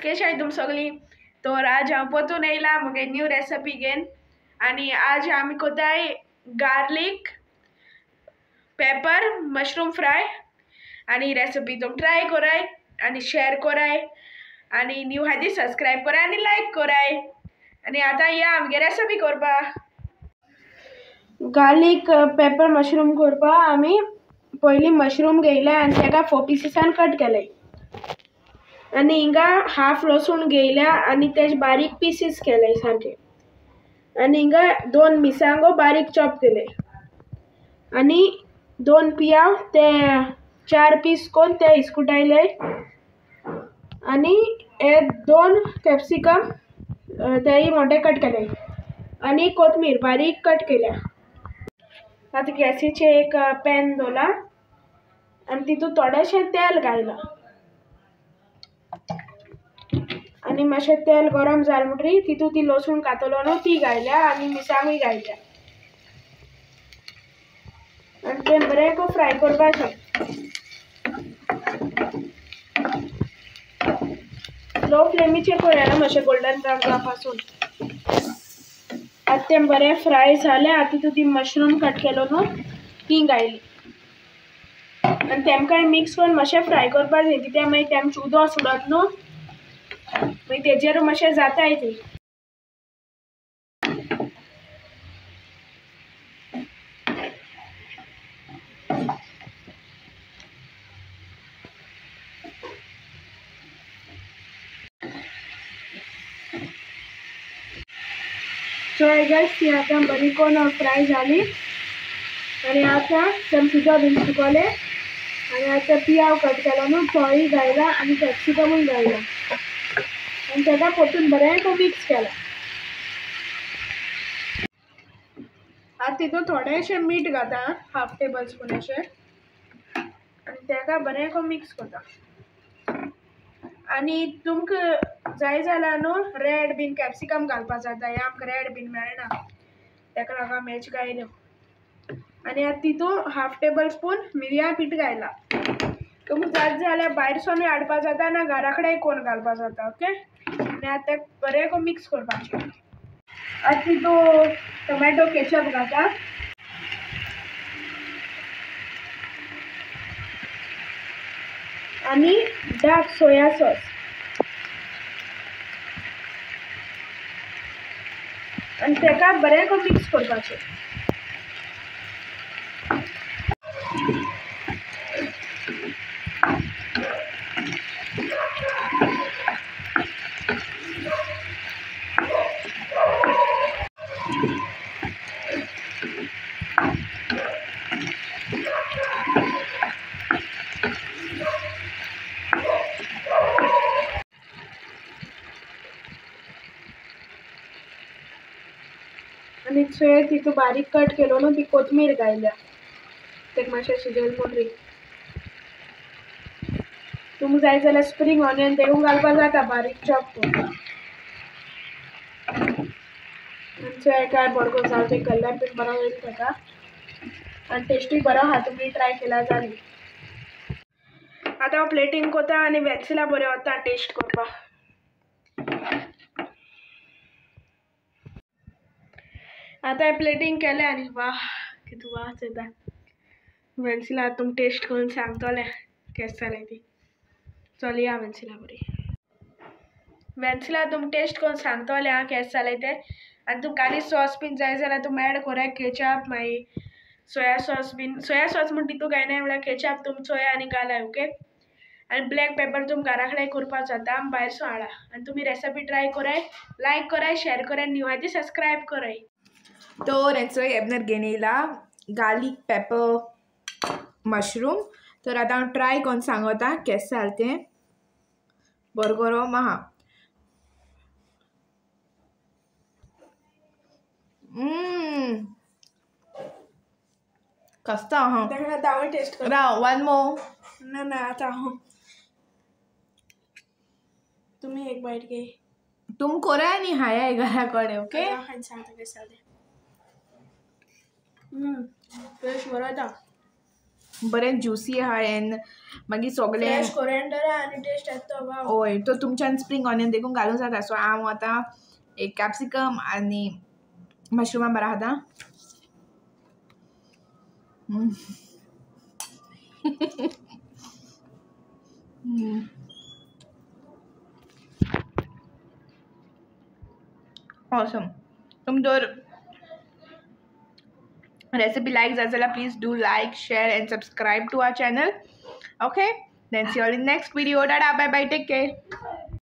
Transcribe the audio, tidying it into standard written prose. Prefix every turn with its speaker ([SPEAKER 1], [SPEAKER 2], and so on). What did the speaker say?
[SPEAKER 1] कशी आहे तुम सगळी. तर आज हांव परतून येयला मुगे न्यू रेसिपी घेन आणि आज आमी कोताय गार्लिक पेपर मशरूम फ्राय आणि रेसिपी तुम ट्राय कराय आणि शेअर कराय आणि न्यू हादी सबस्क्राइब कराय आणि लाइक कराय. आणि आता या आमगे रेसिपी करपा. गार्लिक पेपर मशरूम करपा आमी पयली मशरूम घेयले आनी तेका 4 पिसेसान कट केले आणि हिंगा हाफ लसूण घेयल्या आणि तेज बारीक पीसीस केले सारखे आणि हिंगा 2 मिरसांगो बारीक चॉप केले आणि 2 पियाव ते 4 पीस कोन ते इसकुटायले आणि 2 कॅप्सिकम तेही मोठे कट केले आणि कोथमीर बारीक कट केल्या. आता गॅसीचे एक पॅन दवरला आणि तितून थोडेशें तेल घायला आणि मातशें तेल गरम जालें म्हणटरी तितून ती लसूण कातलो न्हू ती घायल्या आणि मिरसांगूय घायल्या आणि ते बरें को फ्राय करपाचें. लो फ्लेमीचेर करूया मातशें गोल्डन ब्रावन जावपासून. आता तें बरें फ्राय जालें. आतां तितून ती मशरूम कट केलो न्हू ती घायली आणि तेमकांय मिक्स करून मातशें फ्राय करपाचें कित्याक मागीर तेमचें उदक सुटत न्हू मागीर तेजेर मातशें जाताय ती. सो गाइस ती आता बरी कोन फ्राय जाली आणि आता तेम सुद्दां बीन सुकले आणि आता पियाव कट केलो न्हू तोय घायला आणि कॅप्सिकमूय घायला आणि तेका परतून बरें को मिक्स केला. आता तितून थोडेशें मीठ घाता हाफ टेबल स्पून अशें आणि तेका बरें को मिक्स करता. आणि तुमकां जाय जाल्यार न्हू रेड बीन कॅप्सिकम घालपा जाता. हे आमकां रेड बीन मेळना तेका लागून आमी हेच घायल्यो आणि आता तितून हाफ टेबल स्पून मिरयां पीठ घायला. तुमकां जाय जाल्यार भायरसूनय हाडपा जाता ना घरा कडेन कोण घालपा जाता. ओके आणि आता बरें को मिक्स करपाचें. आता तितून टोमॅटो केचप घाता आणि डार्क सोया सॉस आणि तेका बरें को मिक्स करपाचें. आणि तितून बारीक कट केलो न्हू ती कोथमीर घायल्या तेका मातशें शिजोवन म्हणटरी. तुमकां जाय जाल्यार स्प्रिंग ऑनियन तेवूय घालपा जाता बारीक चॉप करून. आनी काय बरो जाल ते कलर बीन बरो येयला तेका आनी टेस्टूय बरो आहा. तुमी ट्राय केल्यार जाली. आतां हांव प्लेटींग कोता आनी वेन्सिला बरें वता टेस्ट करपा. आतां हांवें प्लेटींग केलें आनी वाह कितें वास येता. वेन्सिला तुमकां टेस्ट करून सांगतलें केस जालें ती. चल या वेन्सिला बरी. वेन्सिला तुमकां टेस्ट करून सांगतलें आं केस जालें तें. आनी तुमकां आनी सॉस बीन जाय जाल्यार तुमी एड कराय केचप मागीर सोया सॉस बीन. सोया सॉस म्हण तितून घायनाय म्हळ्यार केचप तुम चोया आनी घालाय. ओके आनी ब्लॅक पेपर तुमकां घरा कडेन करपा जाता भायरसून हाडा आनी तुमी रेसिपी ट्राय कराय लायक कराय शेअर कराय न्यू आहाय ती सबस्क्राइब कराय. तर हेचो एबनर घेवन येयला गार्लिक पेपर मशरूम. तर आतां हांव ट्राय करून सांगता केस जालें तें. बरो गरम आहा. कस्तो आहा. हांव टेस्ट करता. One more. ना ना आतां हांव. तुमी एक बायट घे. तुम कराय न्ही हाय घरा कडेन. ओके सांगता केस जालें. टेस्ट बरो येता.
[SPEAKER 2] बरें ज्युसी आहा एन मागीर सगळें
[SPEAKER 1] फ्रेश कोरिएंडर आनी टेस्ट येता वाव.
[SPEAKER 2] हय तो तुमच्यान स्प्रिंग ऑनियन देखून घालूंक जाता. सो हांव आतां एक कॅप्सिकम आनी मशरुमां बरें खाता. Awesome. तुम जर recipe like Zazala, please do like, share and subscribe to our channel. Okay, then see you all in next video. Tada, bye bye, take care.